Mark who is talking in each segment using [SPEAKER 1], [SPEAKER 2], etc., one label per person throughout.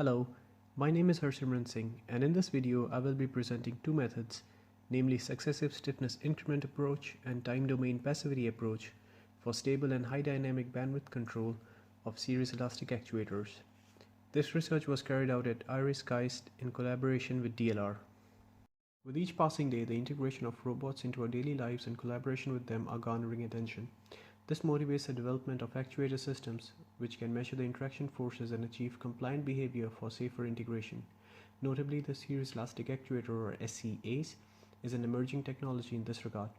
[SPEAKER 1] Hello, my name is Harsimran Singh, and in this video I will be presenting two methods, namely successive stiffness increment approach and time domain passivity approach for stable and high dynamic bandwidth control of series elastic actuators. This research was carried out at ICRA in collaboration with DLR. With each passing day, the integration of robots into our daily lives and collaboration with them are garnering attention. This motivates the development of actuator systems which can measure the interaction forces and achieve compliant behavior for safer integration. Notably, the series elastic actuator or SEAs is an emerging technology in this regard.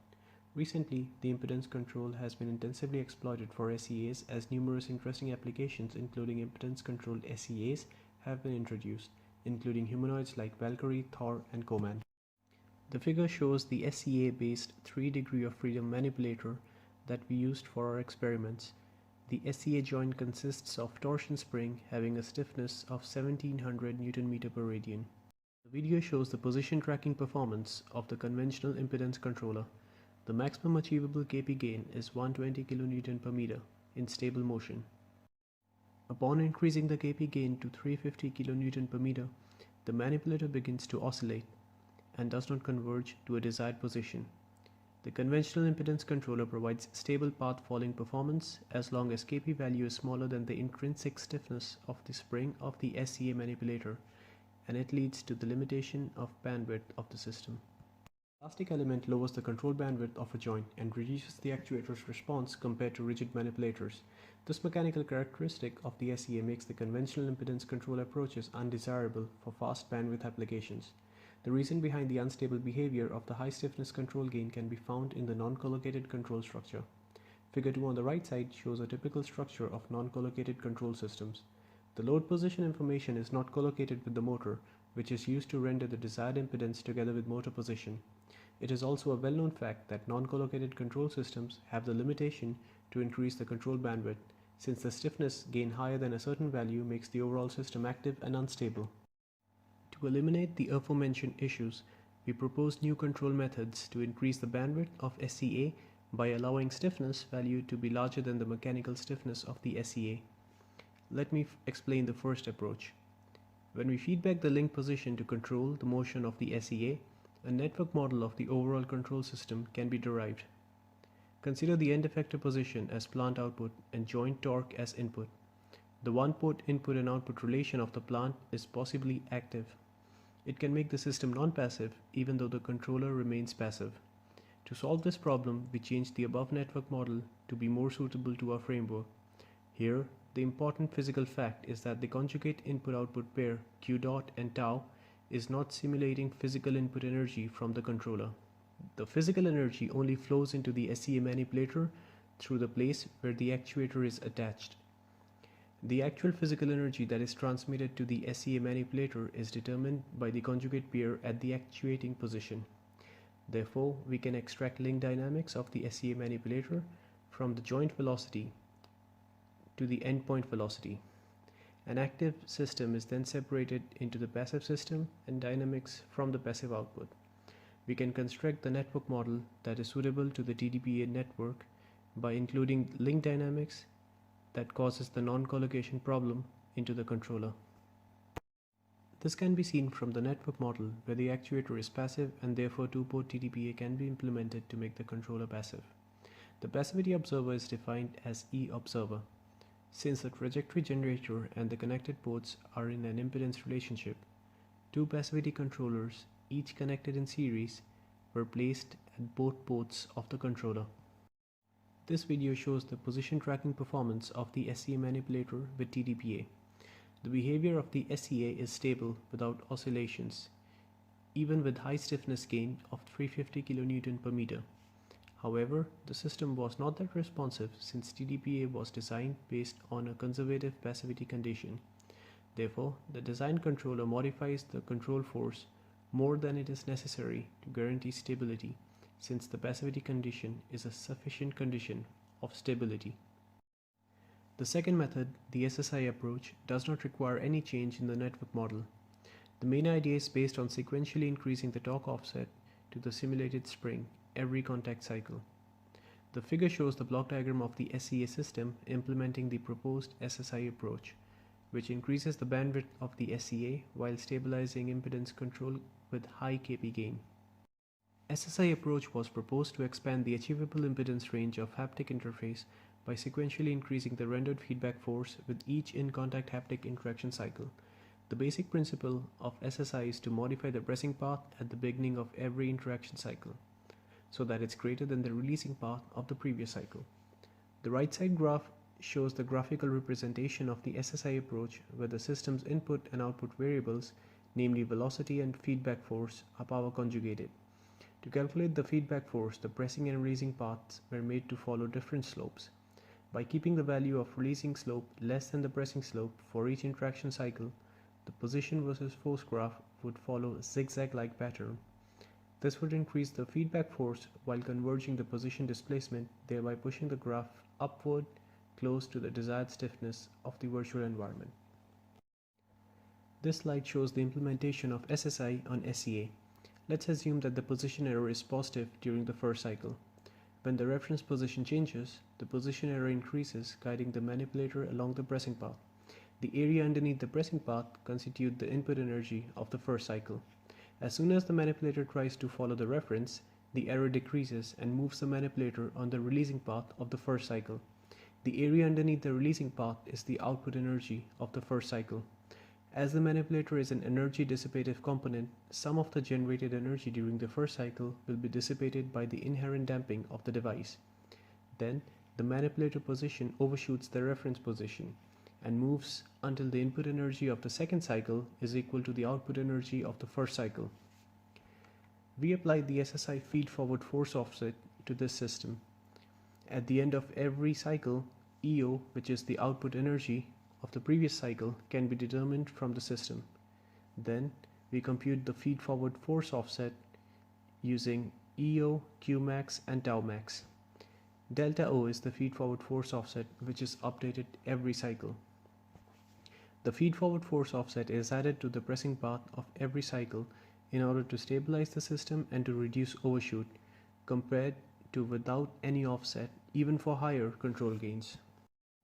[SPEAKER 1] Recently, the impedance control has been intensively exploited for SEAs as numerous interesting applications including impedance controlled SEAs have been introduced, including humanoids like Valkyrie, Thor, and Coman. The figure shows the SEA-based 3 degree of freedom manipulator that we used for our experiments. The SEA joint consists of torsion spring having a stiffness of 1700 Nm per radian. The video shows the position tracking performance of the conventional impedance controller. The maximum achievable Kp gain is 120 kN per meter in stable motion. Upon increasing the Kp gain to 350 kN per meter, the manipulator begins to oscillate and does not converge to a desired position. The conventional impedance controller provides stable path following performance as long as Kp value is smaller than the intrinsic stiffness of the spring of the SEA manipulator, and it leads to the limitation of bandwidth of the system. The elastic element lowers the control bandwidth of a joint and reduces the actuator's response compared to rigid manipulators. This mechanical characteristic of the SEA makes the conventional impedance control approaches undesirable for fast bandwidth applications. The reason behind the unstable behavior of the high stiffness control gain can be found in the non-collocated control structure. Figure 2 on the right side shows a typical structure of non-collocated control systems. The load position information is not collocated with the motor, which is used to render the desired impedance together with motor position. It is also a well-known fact that non-collocated control systems have the limitation to increase the control bandwidth, since the stiffness gain higher than a certain value makes the overall system active and unstable. To eliminate the aforementioned issues, we propose new control methods to increase the bandwidth of SEA by allowing stiffness value to be larger than the mechanical stiffness of the SEA. Let me explain the first approach. When we feedback the link position to control the motion of the SEA, a network model of the overall control system can be derived. Consider the end effector position as plant output and joint torque as input. The one-port input and output relation of the plant is possibly active. It can make the system non-passive even though the controller remains passive. To solve this problem, we changed the above network model to be more suitable to our framework. Here, the important physical fact is that the conjugate input-output pair Q dot and tau is not simulating physical input energy from the controller. The physical energy only flows into the SEA manipulator through the place where the actuator is attached. The actual physical energy that is transmitted to the SEA manipulator is determined by the conjugate pair at the actuating position. Therefore, we can extract link dynamics of the SEA manipulator from the joint velocity to the endpoint velocity. An active system is then separated into the passive system and dynamics from the passive output. We can construct the network model that is suitable to the TDPA network by including link dynamics that causes the non-collocation problem into the controller. This can be seen from the network model where the actuator is passive and therefore two-port TDPA can be implemented to make the controller passive. The passivity observer is defined as E observer. Since the trajectory generator and the connected ports are in an impedance relationship, two passivity controllers, each connected in series, were placed at both ports of the controller. This video shows the position tracking performance of the SEA manipulator with TDPA. The behavior of the SEA is stable without oscillations, even with high stiffness gain of 350 kN per meter. However, the system was not that responsive since TDPA was designed based on a conservative passivity condition. Therefore, the design controller modifies the control force more than it is necessary to guarantee stability, since the passivity condition is a sufficient condition of stability. The second method, the SSI approach, does not require any change in the network model. The main idea is based on sequentially increasing the torque offset to the simulated spring every contact cycle. The figure shows the block diagram of the SEA system implementing the proposed SSI approach. which increases the bandwidth of the SEA while stabilizing impedance control with high Kp gain. SSI approach was proposed to expand the achievable impedance range of haptic interface by sequentially increasing the rendered feedback force with each in-contact haptic interaction cycle. The basic principle of SSI is to modify the pressing path at the beginning of every interaction cycle, so that it's greater than the releasing path of the previous cycle. The right side graph shows the graphical representation of the SSI approach where the system's input and output variables, namely velocity and feedback force, are power conjugated. To calculate the feedback force, the pressing and releasing paths were made to follow different slopes. By keeping the value of releasing slope less than the pressing slope for each interaction cycle, the position versus force graph would follow a zigzag-like pattern. This would increase the feedback force while converging the position displacement, thereby pushing the graph upward close to the desired stiffness of the virtual environment. This slide shows the implementation of SSI on SEA. Let's assume that the position error is positive during the first cycle. When the reference position changes, the position error increases, guiding the manipulator along the pressing path. The area underneath the pressing path constitutes the input energy of the first cycle. As soon as the manipulator tries to follow the reference, the error decreases and moves the manipulator on the releasing path of the first cycle. The area underneath the releasing path is the output energy of the first cycle. As the manipulator is an energy dissipative component, some of the generated energy during the first cycle will be dissipated by the inherent damping of the device. Then, the manipulator position overshoots the reference position and moves until the input energy of the second cycle is equal to the output energy of the first cycle. We applied the SSI feed-forward force offset to this system. At the end of every cycle, EO, which is the output energy of the previous cycle, can be determined from the system. Then, we compute the feed-forward force offset using EO, Qmax, and Taumax. Delta O is the feed-forward force offset, which is updated every cycle. The feed-forward force offset is added to the pressing path of every cycle in order to stabilize the system and to reduce overshoot, compared to without any offset, even for higher control gains.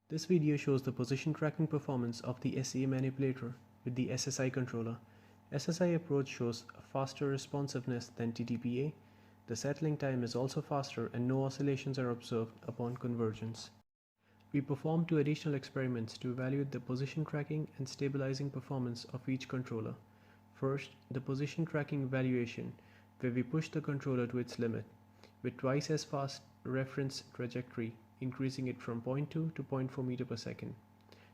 [SPEAKER 1] This video shows the position tracking performance of the SEA manipulator with the SSI controller. SSI approach shows faster responsiveness than TDPA. The settling time is also faster and no oscillations are observed upon convergence. We performed 2 additional experiments to evaluate the position tracking and stabilizing performance of each controller. First, the position tracking evaluation, where we push the controller to its limit with twice as fast reference trajectory, increasing it from 0.2 to 0.4 meter per second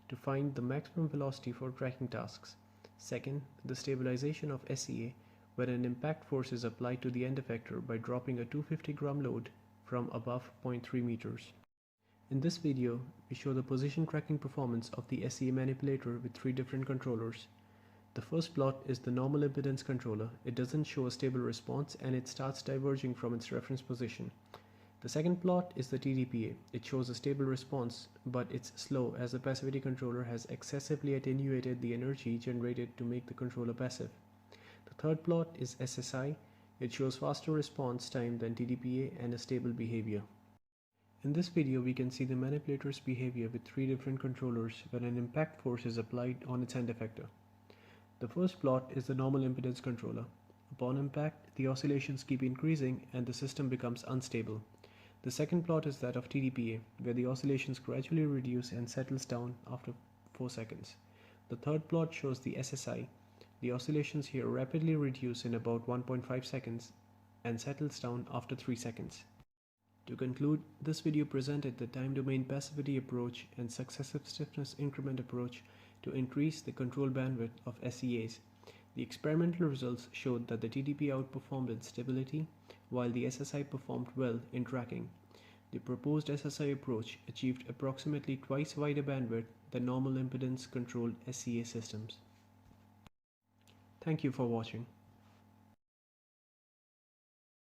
[SPEAKER 1] to find the maximum velocity for tracking tasks. Second, the stabilization of SEA, where an impact force is applied to the end effector by dropping a 250 gram load from above 0.3 meters. In this video, we show the position tracking performance of the SEA manipulator with 3 different controllers. The first plot is the normal impedance controller. It doesn't show a stable response and it starts diverging from its reference position. The second plot is the TDPA. It shows a stable response, but it's slow as the passivity controller has excessively attenuated the energy generated to make the controller passive. The third plot is SSI. It shows faster response time than TDPA and a stable behavior. In this video, we can see the manipulator's behavior with 3 different controllers when an impact force is applied on its end effector. The first plot is the normal impedance controller. Upon impact, the oscillations keep increasing and the system becomes unstable. The second plot is that of TDPA, where the oscillations gradually reduce and settles down after 4 seconds. The third plot shows the SSI. The oscillations here rapidly reduce in about 1.5 seconds and settles down after 3 seconds. To conclude, this video presented the time domain passivity approach and successive stiffness increment approach to increase the control bandwidth of SEAs. The experimental results showed that the TDP outperformed in stability, while the SSI performed well in tracking. The proposed SSI approach achieved approximately twice wider bandwidth than normal impedance controlled SEA systems. Thank you for watching.